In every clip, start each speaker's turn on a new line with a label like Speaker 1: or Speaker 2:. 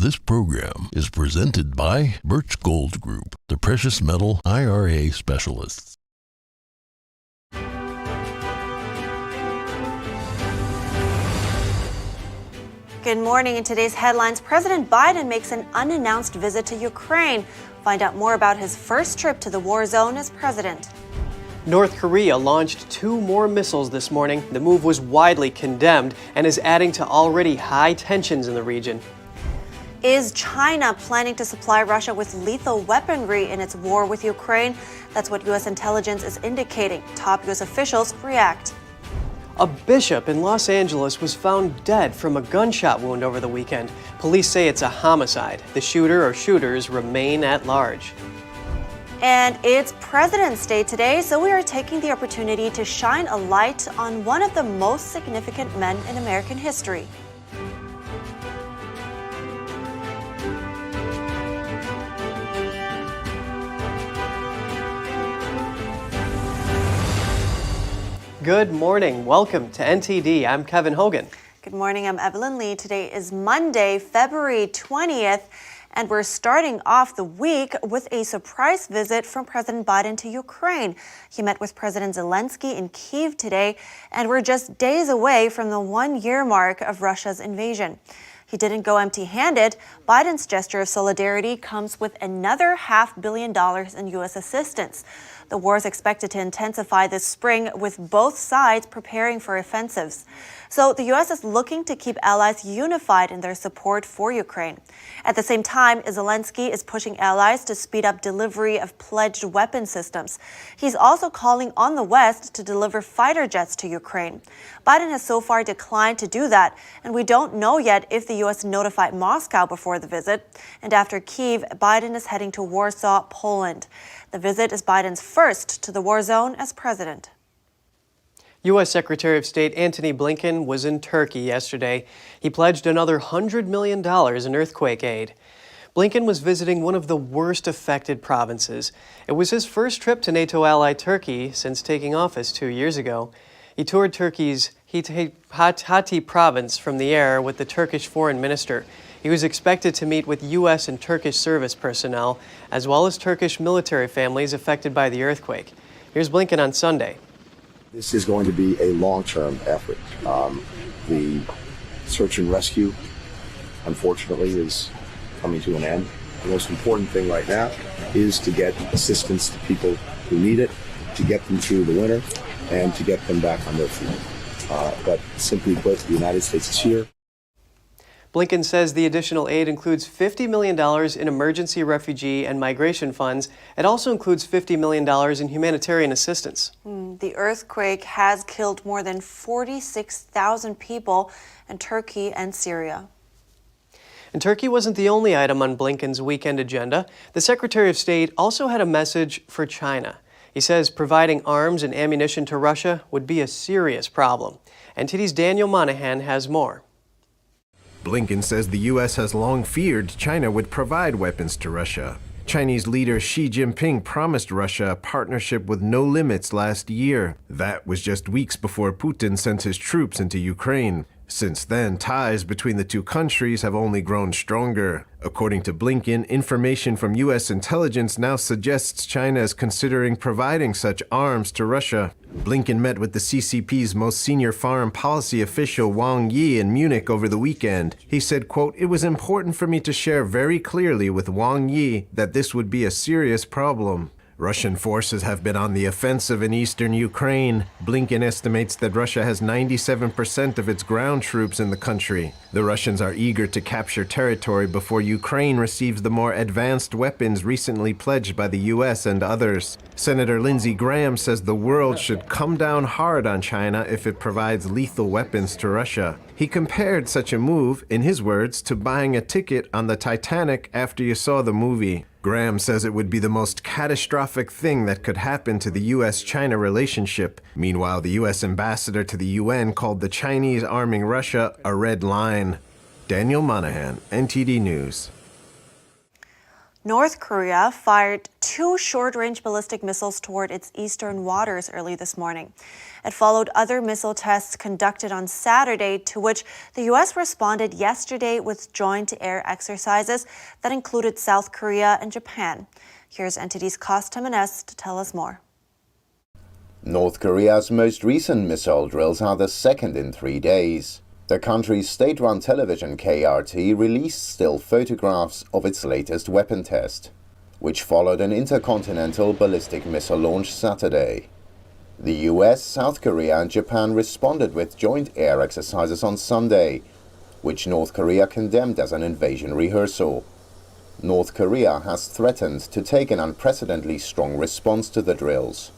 Speaker 1: This program is presented by Birch Gold Group, the precious metal IRA specialists.
Speaker 2: Good morning. In today's headlines, President Biden makes an unannounced visit to Ukraine. Find out more about his first trip to the war zone as president.
Speaker 3: North Korea launched 2 more missiles this morning. The move was widely condemned and is adding to already high tensions in the region.
Speaker 2: Is China planning to supply Russia with lethal weaponry in its war with Ukraine? That's what U.S. intelligence is indicating. Top U.S. officials react.
Speaker 3: A bishop in Los Angeles was found dead from a gunshot wound over the weekend. Police say it's a homicide. The shooter or shooters remain at large.
Speaker 2: And it's President's Day today, so we are taking the opportunity to shine a light on one of the most significant men in American history.
Speaker 3: Good morning. Welcome to NTD. I'm Kevin Hogan.
Speaker 2: Good morning. I'm Evelyn Lee. Today is Monday, February 20th, and we're starting off the week with a surprise visit from President Biden to Ukraine. He met with President Zelensky in Kyiv today, and we're just days away from the 1-year mark of Russia's invasion. He didn't go empty-handed. Biden's gesture of solidarity comes with another $500 million in U.S. assistance. The war is expected to intensify this spring, with both sides preparing for offensives. So the U.S. is looking to keep allies unified in their support for Ukraine. At the same time, Zelensky is pushing allies to speed up delivery of pledged weapon systems. He's also calling on the West to deliver fighter jets to Ukraine. Biden has so far declined to do that, and we don't know yet if the U.S. notified Moscow before the visit. And after Kyiv, Biden is heading to Warsaw, Poland. The visit is Biden's first to the war zone as president.
Speaker 3: U.S. Secretary of State Antony Blinken was in Turkey yesterday. He pledged another $100 million in earthquake aid. Blinken was visiting one of the worst affected provinces. It was his first trip to NATO ally Turkey since taking office 2 years ago. He toured Turkey's Hatay province from the air with the Turkish foreign minister. He was expected to meet with U.S. and Turkish service personnel, as well as Turkish military families affected by the earthquake. Here's Blinken on Sunday.
Speaker 4: This is going to be a long-term effort. The search and rescue, unfortunately, is coming to an end. The most important thing right now is to get assistance to people who need it, to get them through the winter, and to get them back on their feet. But simply put, the United States is here.
Speaker 3: Blinken says the additional aid includes $50 million in emergency refugee and migration funds. It also includes $50 million in humanitarian assistance.
Speaker 2: The earthquake has killed more than 46,000 people in Turkey and Syria.
Speaker 3: And Turkey wasn't the only item on Blinken's weekend agenda. The Secretary of State also had a message for China. He says providing arms and ammunition to Russia would be a serious problem. NTD's Daniel Monahan has more.
Speaker 5: Blinken says the U.S. has long feared China would provide weapons to Russia. Chinese leader Xi Jinping promised Russia a partnership with no limits last year. That was just weeks before Putin sent his troops into Ukraine. Since then, ties between the two countries have only grown stronger. According to Blinken, information from U.S. intelligence now suggests China is considering providing such arms to Russia. Blinken met with the CCP's most senior foreign policy official Wang Yi in Munich over the weekend. He said, quote, "It was important for me to share very clearly with Wang Yi that this would be a serious problem." Russian forces have been on the offensive in eastern Ukraine. Blinken estimates that Russia has 97% of its ground troops in the country. The Russians are eager to capture territory before Ukraine receives the more advanced weapons recently pledged by the U.S. and others. Senator Lindsey Graham says the world should come down hard on China if it provides lethal weapons to Russia. He compared such a move, in his words, to buying a ticket on the Titanic after you saw the movie. Graham says it would be the most catastrophic thing that could happen to the U.S.-China relationship. Meanwhile, the U.S. ambassador to the UN called the Chinese arming Russia a red line. Daniel Monahan, NTD News.
Speaker 2: North Korea fired 2 short-range ballistic missiles toward its eastern waters early this morning. It followed other missile tests conducted on Saturday, to which the U.S. responded yesterday with joint air exercises that included South Korea and Japan. Here's NTD's Kos Temenes to tell us more.
Speaker 6: North Korea's most recent missile drills are the second in 3 days. The country's state-run television KRT released still photographs of its latest weapon test, which followed an intercontinental ballistic missile launch Saturday. The US, South Korea and Japan responded with joint air exercises on Sunday, which North Korea condemned as an invasion rehearsal. North Korea has threatened to take an unprecedentedly strong response to the drills.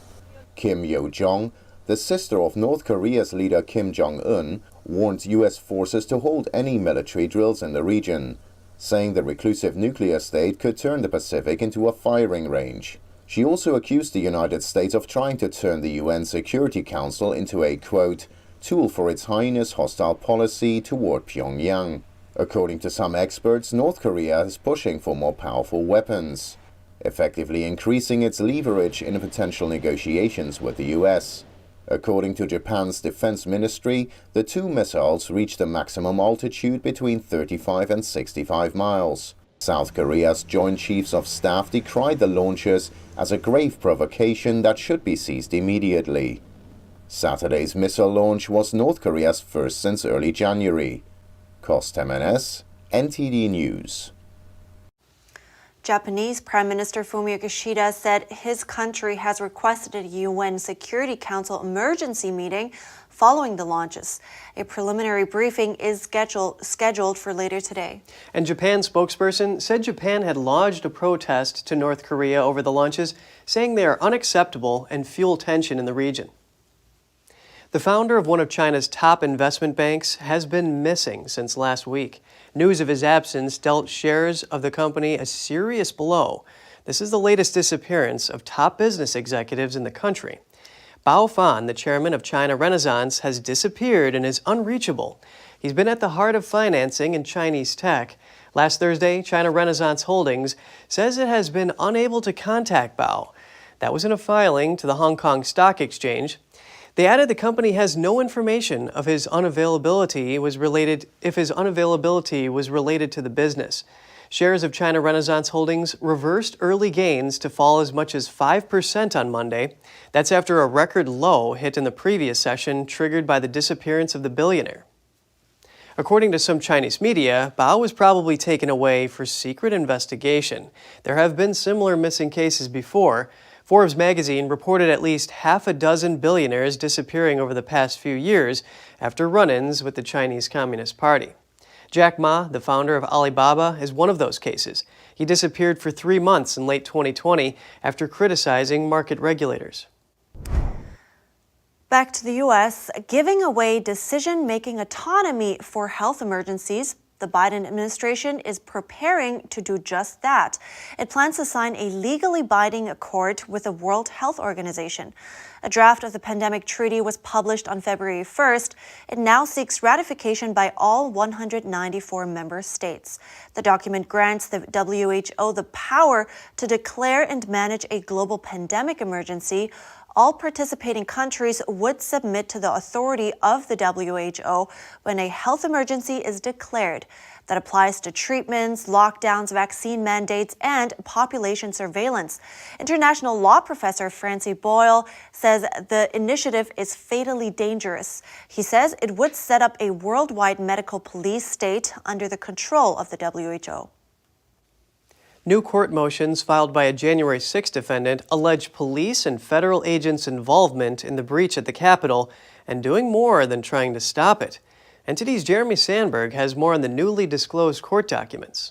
Speaker 6: Kim Yo-jong, the sister of North Korea's leader Kim Jong-un, warned U.S. forces to hold any military drills in the region, saying the reclusive nuclear state could turn the Pacific into a firing range. She also accused the United States of trying to turn the UN Security Council into a, quote, tool for its heinous hostile policy toward Pyongyang. According to some experts, North Korea is pushing for more powerful weapons, effectively increasing its leverage in potential negotiations with the U.S. According to Japan's defense ministry, the 2 missiles reached a maximum altitude between 35 and 65 miles. South Korea's Joint Chiefs of Staff decried the launches as a grave provocation that should be ceased immediately. Saturday's missile launch was North Korea's first since early January. Kos Temenes, NTD News.
Speaker 2: Japanese Prime Minister Fumio Kishida said his country has requested a UN Security Council emergency meeting following the launches. A preliminary briefing is scheduled for later today.
Speaker 3: And Japan's spokesperson said Japan had lodged a protest to North Korea over the launches, saying they are unacceptable and fuel tension in the region. The founder of one of China's top investment banks has been missing since last week. News of his absence dealt shares of the company a serious blow. This is the latest disappearance of top business executives in the country. Bao Fan, the chairman of China Renaissance, has disappeared and is unreachable. He's been at the heart of financing and Chinese tech. Last Thursday, China Renaissance Holdings says it has been unable to contact Bao. That was in a filing to the Hong Kong Stock Exchange. They added the company has no information of his unavailability was related to the business. Shares of China Renaissance Holdings reversed early gains to fall as much as 5% on Monday. That's after a record low hit in the previous session, triggered by the disappearance of the billionaire. According to some Chinese media, Bao was probably taken away for secret investigation. There have been similar missing cases before. Forbes magazine reported at least half a dozen billionaires disappearing over the past few years after run-ins with the Chinese Communist Party. Jack Ma, the founder of Alibaba, is one of those cases. He disappeared for 3 months in late 2020 after criticizing market regulators.
Speaker 2: Back to the U.S., giving away decision-making autonomy for health emergencies. The Biden administration is preparing to do just that. It plans to sign a legally binding accord with the World Health Organization. A draft of the pandemic treaty was published on February 1st. It now seeks ratification by all 194 member states. The document grants the WHO the power to declare and manage a global pandemic emergency. All participating countries would submit to the authority of the WHO when a health emergency is declared. That applies to treatments, lockdowns, vaccine mandates, and population surveillance. International law professor Francie Boyle says the initiative is fatally dangerous. He says it would set up a worldwide medical police state under the control of the WHO.
Speaker 3: New court motions filed by a January 6 defendant allege police and federal agents' involvement in the breach at the Capitol and doing more than trying to stop it. NTD's Jeremy Sandberg has more on the newly disclosed court documents.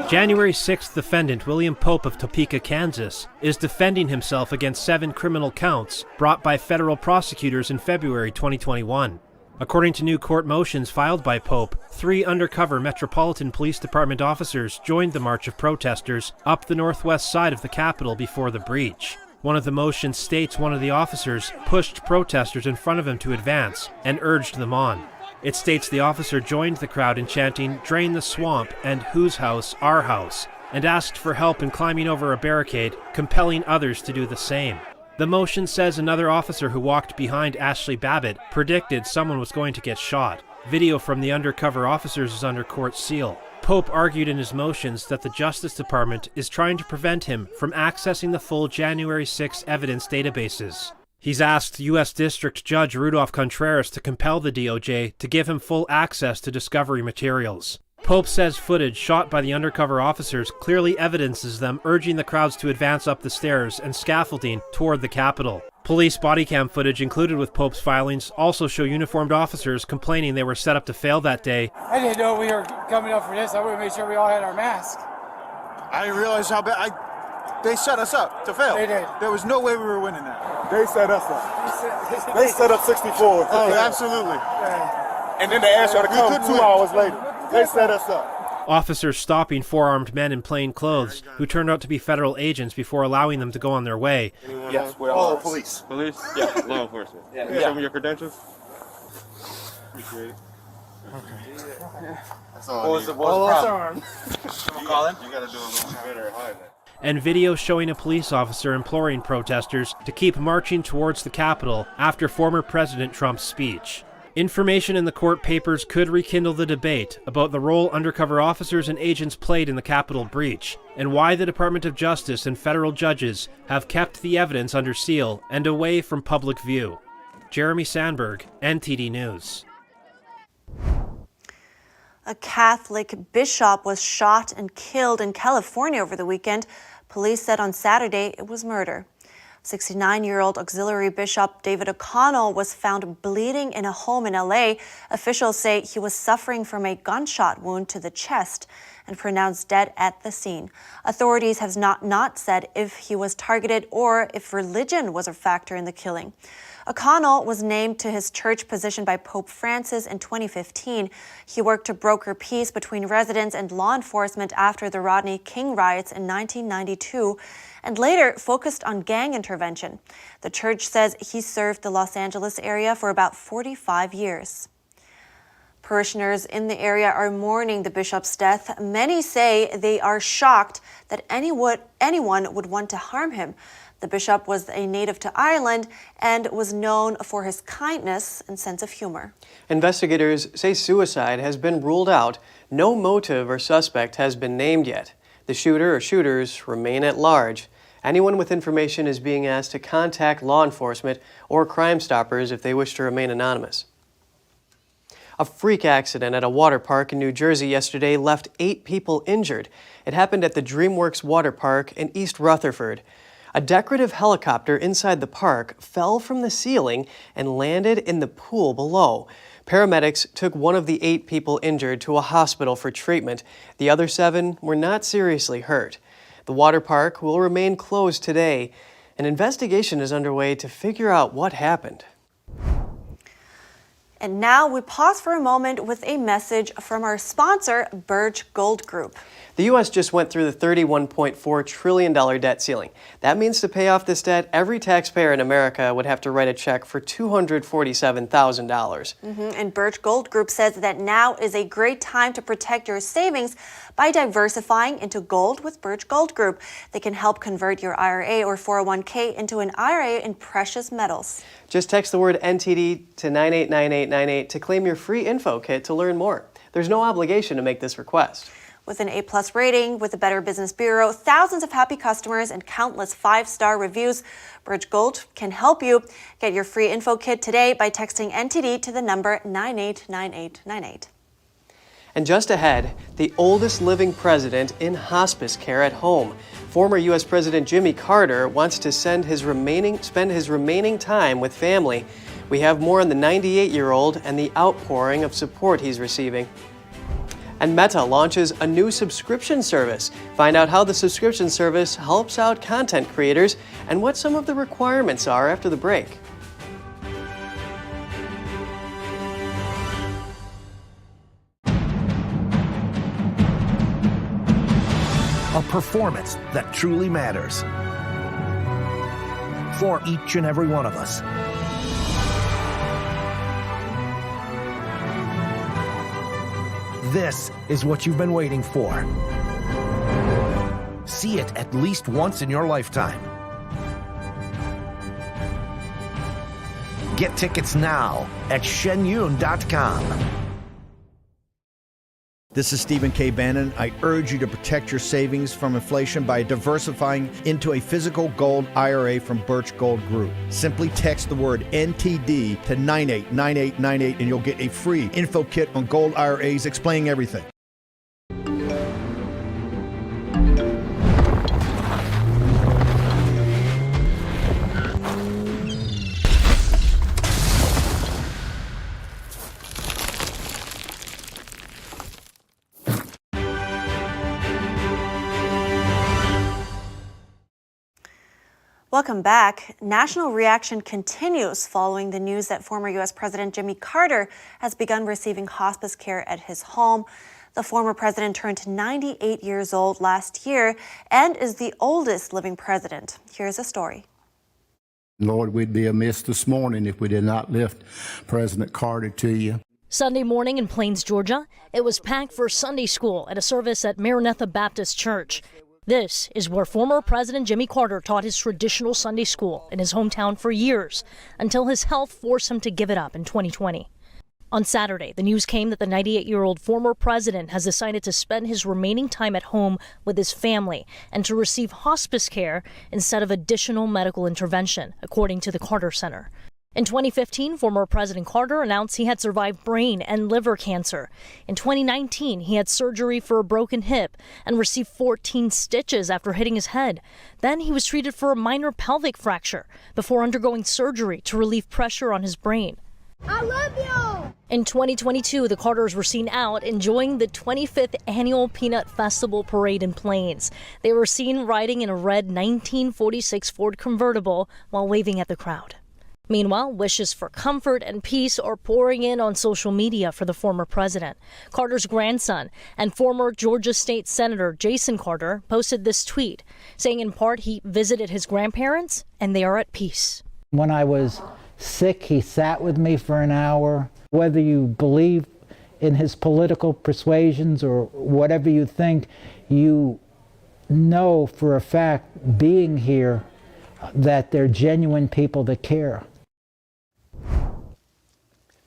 Speaker 7: January 6th defendant William Pope of Topeka, Kansas, is defending himself against 7 criminal counts brought by federal prosecutors in February 2021. According to new court motions filed by Pope, 3 undercover Metropolitan Police Department officers joined the march of protesters up the northwest side of the Capitol before the breach. One of the motions states one of the officers pushed protesters in front of him to advance and urged them on. It states the officer joined the crowd in chanting, "Drain the swamp," and "Whose house? Our house," and asked for help in climbing over a barricade, compelling others to do the same. The motion says another officer who walked behind Ashley Babbitt predicted someone was going to get shot. Video from the undercover officers is under court seal. Pope argued in his motions that the Justice Department is trying to prevent him from accessing the full January 6 evidence databases. He's asked U.S. District Judge Rudolph Contreras to compel the DOJ to give him full access to discovery materials. Pope says footage shot by the undercover officers clearly evidences them urging the crowds to advance up the stairs and scaffolding toward the Capitol. Police body cam footage included with Pope's filings also show uniformed officers complaining they were set up to fail that day.
Speaker 8: I didn't know we were coming up for this. I would have made sure we all had our masks.
Speaker 9: I didn't realize how bad. They set us up to fail.
Speaker 8: They did.
Speaker 9: There was no way we were winning that.
Speaker 10: They set us up. They set up 64.
Speaker 9: Oh, absolutely.
Speaker 10: And then they asked her to come 2 hours later. They set us up.
Speaker 7: Officers stopping four-armed men in plain clothes who turned out to be federal agents before allowing them to go on their way.
Speaker 10: Yes, we're all police.
Speaker 11: Police? Yeah, law enforcement. Can you show me your credentials?
Speaker 10: Appreciate it.
Speaker 9: Okay.
Speaker 10: That's all I need. All that's armed.
Speaker 9: Colin?
Speaker 11: You gotta do a little better hiding it.
Speaker 7: And video showing a police officer imploring protesters to keep marching towards the Capitol after former President Trump's speech. Information in the court papers could rekindle the debate about the role undercover officers and agents played in the Capitol breach, and why the Department of Justice and federal judges have kept the evidence under seal and away from public view. Jeremy Sandberg, NTD News.
Speaker 2: A Catholic bishop was shot and killed in California over the weekend. Police said on Saturday it was murder. 69-year-old auxiliary bishop David O'Connell was found bleeding in a home in LA. Officials say he was suffering from a gunshot wound to the chest and pronounced dead at the scene. Authorities have not said if he was targeted or if religion was a factor in the killing. O'Connell was named to his church position by Pope Francis in 2015. He worked to broker peace between residents and law enforcement after the Rodney King riots in 1992, and later focused on gang intervention. The church says he served the Los Angeles area for about 45 years. Parishioners in the area are mourning the bishop's death. Many say they are shocked that anyone would want to harm him. The bishop was a native to Ireland and was known for his kindness and sense of humor.
Speaker 3: Investigators say suicide has been ruled out. No motive or suspect has been named yet. The shooter or shooters remain at large. Anyone with information is being asked to contact law enforcement or Crime Stoppers if they wish to remain anonymous. A freak accident at a water park in New Jersey yesterday left 8 people injured. It happened at the DreamWorks Water Park in East Rutherford. A decorative helicopter inside the park fell from the ceiling and landed in the pool below. Paramedics took one of the 8 people injured to a hospital for treatment. The other 7 were not seriously hurt. The water park will remain closed today. An investigation is underway to figure out what happened.
Speaker 2: And now we pause for a moment with a message from our sponsor, Birch Gold Group.
Speaker 3: The U.S. just went through the $31.4 trillion debt ceiling. That means to pay off this debt, every taxpayer in America would have to write a check for $247,000.
Speaker 2: And Birch Gold Group says that now is a great time to protect your savings by diversifying into gold with Birch Gold Group. They can help convert your IRA or 401k into an IRA in precious metals.
Speaker 3: Just text the word NTD to 989898 to claim your free info kit to learn more. There's no obligation to make this request.
Speaker 2: With an A+ rating with the Better Business Bureau, thousands of happy customers, and countless 5-star reviews, Birch Gold can help you. Get your free info kit today by texting NTD to the number 989898.
Speaker 3: And just ahead, the oldest living president in hospice care at home. Former U.S. President Jimmy Carter wants to spend his remaining time with family. We have more on the 98-year-old and the outpouring of support he's receiving. And Meta launches a new subscription service. Find out how the subscription service helps out content creators and what some of the requirements are after the break.
Speaker 12: A performance that truly matters for each and every one of us. This is what you've been waiting for. See it at least once in your lifetime. Get tickets now at shenyun.com.
Speaker 13: This is Stephen K. Bannon. I urge you to protect your savings from inflation by diversifying into a physical gold IRA from Birch Gold Group. Simply text the word NTD to 989898 and you'll get a free info kit on gold IRAs explaining everything.
Speaker 2: Welcome back. National reaction continues following the news that former U.S. President Jimmy Carter has begun receiving hospice care at his home. The former president turned 98 years old last year and is the oldest living president. Here's a story.
Speaker 14: Lord, we'd be amiss this morning if we did not lift President Carter to you.
Speaker 15: Sunday morning in Plains, Georgia, it was packed for Sunday school at a service at Maranatha Baptist Church. This is where former President Jimmy Carter taught his traditional Sunday school in his hometown for years, until his health forced him to give it up in 2020. On Saturday, the news came that the 98-year-old former president has decided to spend his remaining time at home with his family and to receive hospice care instead of additional medical intervention, according to the Carter Center. In 2015, former President Carter announced he had survived brain and liver cancer. In 2019, he had surgery for a broken hip and received 14 stitches after hitting his head. Then he was treated for a minor pelvic fracture before undergoing surgery to relieve pressure on his brain.
Speaker 16: I love you!
Speaker 15: In 2022, the Carters were seen out enjoying the 25th annual Peanut Festival Parade in Plains. They were seen riding in a red 1946 Ford convertible while waving at the crowd. Meanwhile, wishes for comfort and peace are pouring in on social media for the former president. Carter's grandson and former Georgia State Senator Jason Carter posted this tweet, saying in part he visited his grandparents and they are at peace.
Speaker 17: When I was sick, he sat with me for an hour. Whether you believe in his political persuasions or whatever you think, you know for a fact, being here, that they're genuine people that care.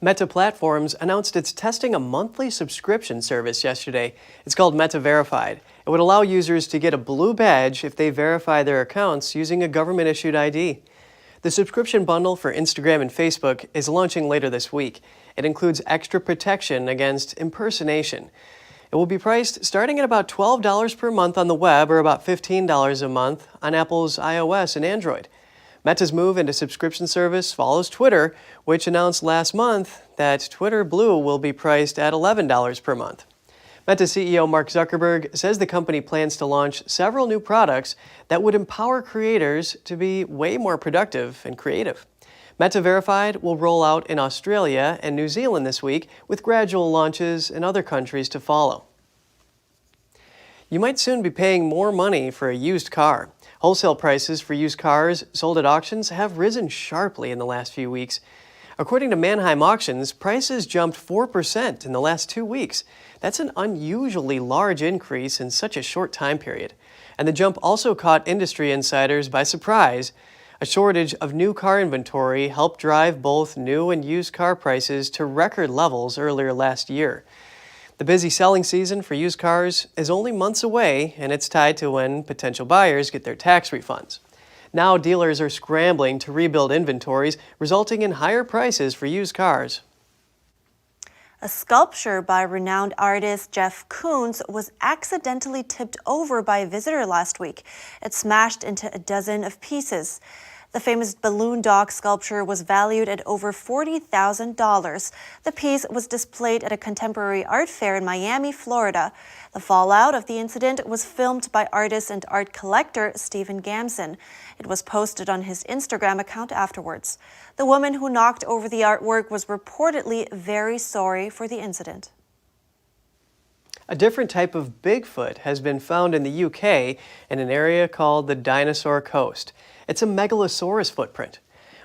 Speaker 3: Meta Platforms announced it's testing a monthly subscription service yesterday. It's called Meta Verified. It would allow users to get a blue badge if they verify their accounts using a government-issued ID. The subscription bundle for Instagram and Facebook is launching later this week. It includes extra protection against impersonation. It will be priced starting at about $12 per month on the web or about $15 a month on Apple's iOS and Android. Meta's move into subscription service follows Twitter, which announced last month that Twitter Blue will be priced at $11 per month. Meta CEO Mark Zuckerberg says the company plans to launch several new products that would empower creators to be way more productive and creative. Meta Verified will roll out in Australia and New Zealand this week, with gradual launches in other countries to follow. You might soon be paying more money for a used car. Wholesale prices for used cars sold at auctions have risen sharply in the last few weeks. According to Manheim Auctions, prices jumped 4% in the last 2 weeks. That's an unusually large increase in such a short time period. And the jump also caught industry insiders by surprise. A shortage of new car inventory helped drive both new and used car prices to record levels earlier last year. The busy selling season for used cars is only months away, and it's tied to when potential buyers get their tax refunds. Now dealers are scrambling to rebuild inventories, resulting in higher prices for used cars.
Speaker 2: A sculpture by renowned artist Jeff Koons was accidentally tipped over by a visitor last week. It smashed into a dozen of pieces. The famous balloon dog sculpture was valued at over $40,000. The piece was displayed at a contemporary art fair in Miami, Florida. The fallout of the incident was filmed by artist and art collector Stephen Gamson. It was posted on his Instagram account afterwards. The woman who knocked over the artwork was reportedly very sorry for the incident.
Speaker 3: A different type of Bigfoot has been found in the UK in an area called the Dinosaur Coast. It's a megalosaurus footprint.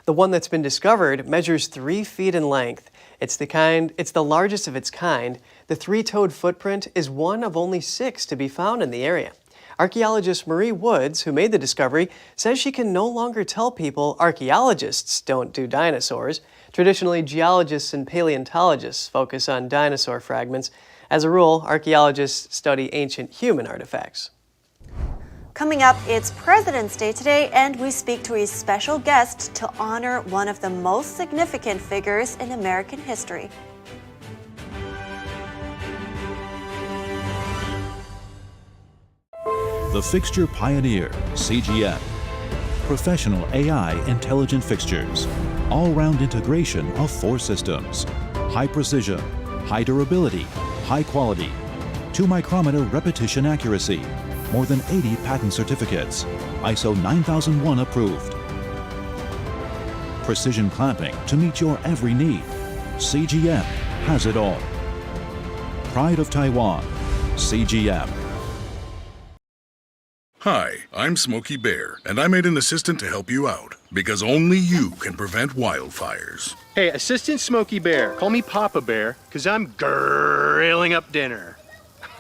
Speaker 3: The one that's been discovered measures 3 feet in length. It's the largest of its kind. The 3-toed footprint is one of only 6 to be found in the area. Archaeologist Marie Woods, who made the discovery, says she can no longer tell people archaeologists don't do dinosaurs. Traditionally, geologists and paleontologists focus on dinosaur fragments. As a rule, archaeologists study ancient human artifacts.
Speaker 2: Coming up, it's President's Day today, and we speak to a special guest to honor one of the most significant figures in American history.
Speaker 18: The Fixture Pioneer, CGM. Professional AI intelligent fixtures. All-round integration of 4 systems. High precision, high durability, high quality. 2-micrometer repetition accuracy. More than 80 patent certificates. ISO 9001 approved. Precision clamping to meet your every need. CGM has it all. Pride of Taiwan, CGM.
Speaker 19: Hi, I'm Smokey Bear, and I made an assistant to help you out, because only you can prevent wildfires.
Speaker 20: Hey, Assistant Smokey Bear, call me Papa Bear, because I'm grilling up dinner.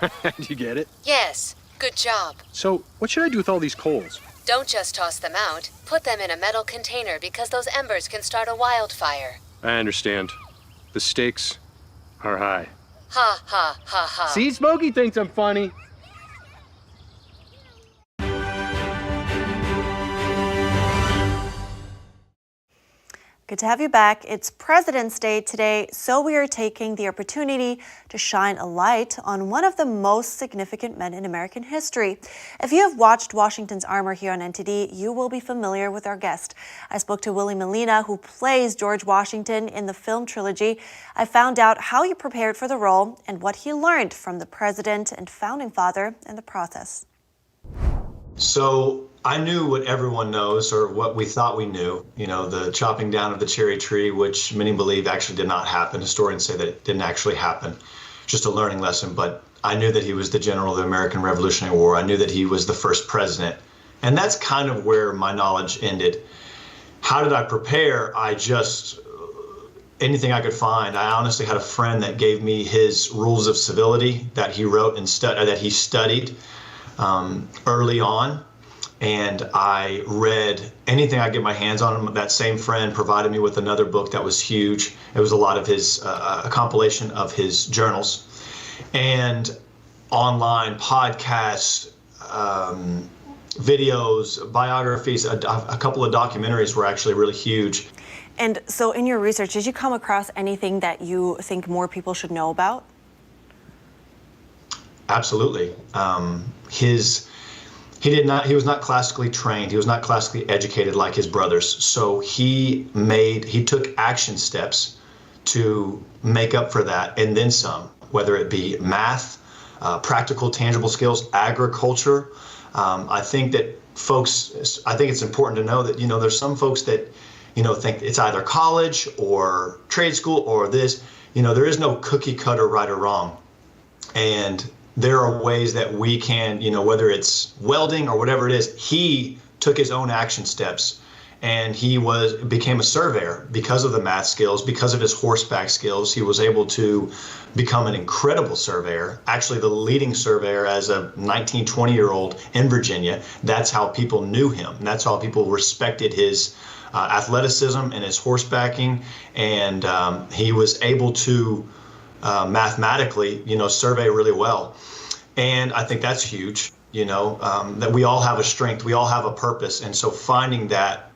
Speaker 20: Do you get it?
Speaker 21: Yes, good job.
Speaker 20: So, what should I do with all these coals?
Speaker 21: Don't just toss them out. Put them in a metal container because those embers can start a wildfire.
Speaker 20: I understand. The stakes are high.
Speaker 21: Ha ha ha ha.
Speaker 20: See, Smokey thinks I'm funny.
Speaker 2: Good to have you back. It's President's Day today, so we are taking the opportunity to shine a light on one of the most significant men in American history. If you have watched Washington's Armor here on NTD, you will be familiar with our guest. I spoke to Willie Molina, who plays George Washington in the film trilogy. I found out how he prepared for the role and what he learned from the president and founding father in the process.
Speaker 22: So I knew what everyone knows, or what we thought we knew, the chopping down of the cherry tree, which many believe actually did not happen. Historians say that it didn't actually happen, just a learning lesson. But I knew that he was the general of the American Revolutionary War. I knew that he was the first president. And that's kind of where my knowledge ended. How did I prepare? Anything I could find. I honestly had a friend that gave me his Rules of Civility that he wrote and that he studied early on. And I read anything I get my hands on. That same friend provided me with another book that was huge. It was a lot of his, a compilation of his journals. And online podcasts, videos, biographies, a couple of documentaries were actually really huge.
Speaker 2: And so in your research, did you come across anything that you think more people should know about?
Speaker 22: Absolutely. He was not classically trained. He was not classically educated like his brothers. So he took action steps to make up for that and then some, whether it be math, practical, tangible skills, agriculture. I think it's important to know that, there's some folks that, think it's either college or trade school or this, there is no cookie cutter right or wrong. And there are ways that we can, whether it's welding or whatever it is, he took his own action steps, and he became a surveyor because of the math skills, because of his horseback skills. He was able to become an incredible surveyor, actually the leading surveyor as a 19, 20-year-old in Virginia. That's how people knew him. That's how people respected his athleticism and his horsebacking, and he was able to mathematically, survey really well. And I think that's huge, that we all have a strength, we all have a purpose. And so finding that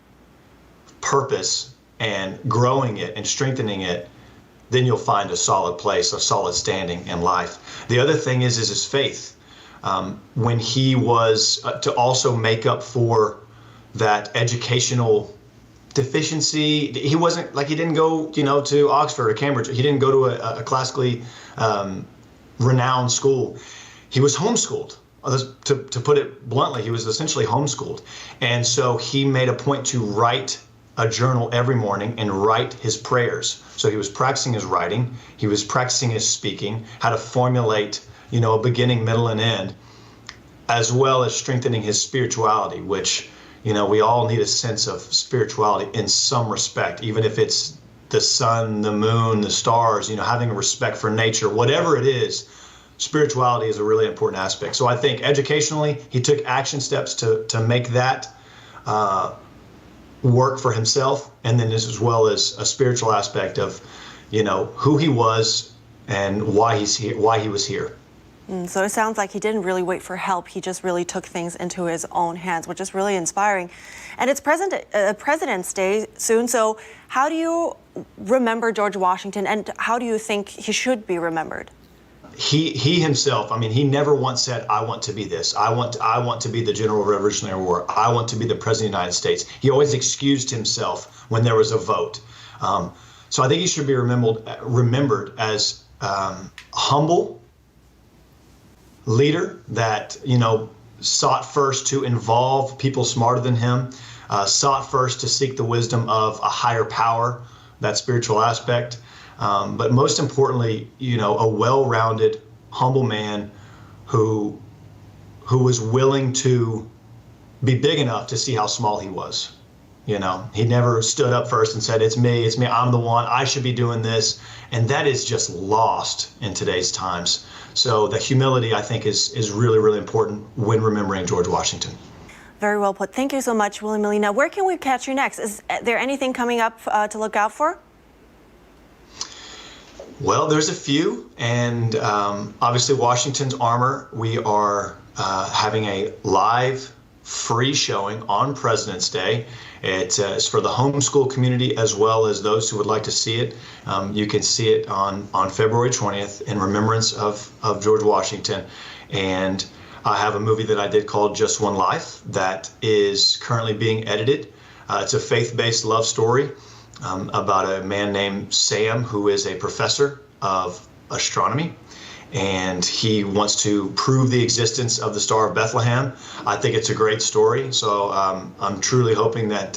Speaker 22: purpose and growing it and strengthening it, then you'll find a solid place, a solid standing in life. The other thing is his faith. When he was to also make up for that educational deficiency, he wasn't like, he didn't go, to Oxford or Cambridge. He didn't go to a classically renowned school. He was homeschooled. To put it bluntly, he was essentially homeschooled. And so he made a point to write a journal every morning and write his prayers. So he was practicing his writing, he was practicing his speaking, how to formulate, a beginning, middle, and end, as well as strengthening his spirituality, which, we all need a sense of spirituality in some respect, even if it's the sun, the moon, the stars, having a respect for nature, whatever it is. Spirituality is a really important aspect. So I think educationally, he took action steps to make that work for himself, and then as well as a spiritual aspect of, who he was and why he was here.
Speaker 2: So it sounds like he didn't really wait for help. He just really took things into his own hands, which is really inspiring. And it's President's Day soon. So how do you remember George Washington, and how do you think he should be remembered?
Speaker 22: He himself, he never once said, I want to be this. I want to be the General Revolutionary War. I want to be the President of the United States. He always excused himself when there was a vote. So I think he should be remembered as humble leader that, sought first to involve people smarter than him, sought first to seek the wisdom of a higher power, that spiritual aspect. But most importantly, a well-rounded, humble man who was willing to be big enough to see how small he was. He never stood up first and said, it's me, I'm the one, I should be doing this. And that is just lost in today's times. So the humility, I think, is really, really important when remembering George Washington.
Speaker 2: Very well put. Thank you so much, Willie Molina. Where can we catch you next? Is there anything coming up to look out for?
Speaker 22: Well, there's a few, and obviously Washington's Armor, we are having a live free showing on President's Day. It's for the homeschool community as well as those who would like to see it. You can see it on February 20th in remembrance of George Washington. And I have a movie that I did called Just One Life that is currently being edited. It's a faith-based love story about a man named Sam who is a professor of astronomy, and he wants to prove the existence of the Star of Bethlehem. I think it's a great story, so I'm truly hoping that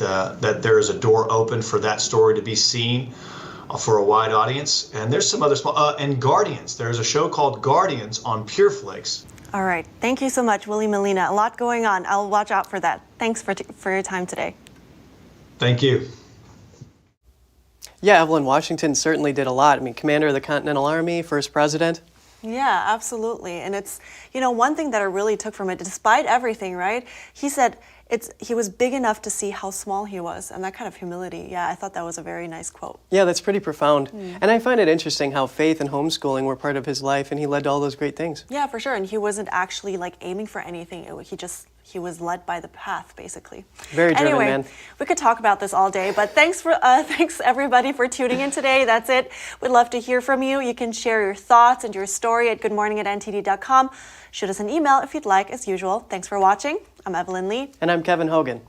Speaker 22: there is a door open for that story to be seen for a wide audience. And there's some other small, and Guardians. There's a show called Guardians on PureFlix.
Speaker 2: All right. Thank you so much, Willie Molina. A lot going on. I'll watch out for that. Thanks for your time today.
Speaker 22: Thank you.
Speaker 3: Yeah, Evelyn, Washington certainly did a lot. Commander of the Continental Army, first president.
Speaker 2: Yeah, absolutely. And it's, one thing that I really took from it, despite everything, right? He said he was big enough to see how small he was, and that kind of humility. Yeah, I thought that was a very nice quote.
Speaker 3: Yeah, that's pretty profound. And I find it interesting how faith and homeschooling were part of his life, and he led to all those great things.
Speaker 2: Yeah, for sure. And he wasn't actually aiming for anything. He was led by the path, basically.
Speaker 3: Very driven man.
Speaker 2: We could talk about this all day, but thanks everybody for tuning in today. That's it. We'd love to hear from you. You can share your thoughts and your story at goodmorning@ntd.com. Shoot us an email if you'd like, as usual. Thanks for watching. I'm Evelyn Lee.
Speaker 3: And I'm Kevin Hogan.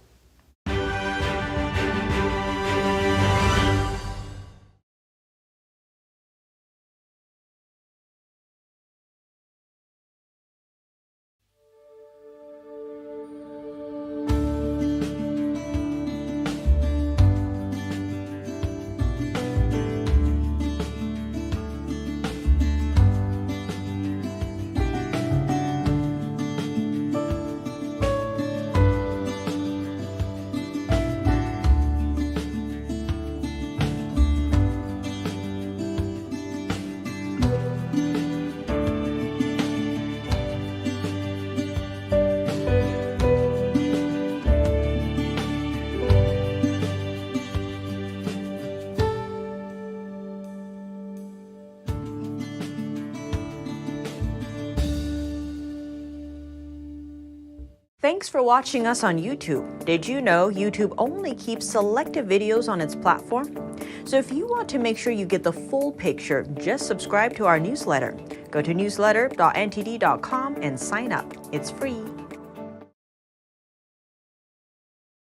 Speaker 1: Thanks for watching us on YouTube. Did you know YouTube only keeps selective videos on its platform? So if you want to make sure you get the full picture, just subscribe to our newsletter. Go to newsletter.ntd.com and sign up. It's free.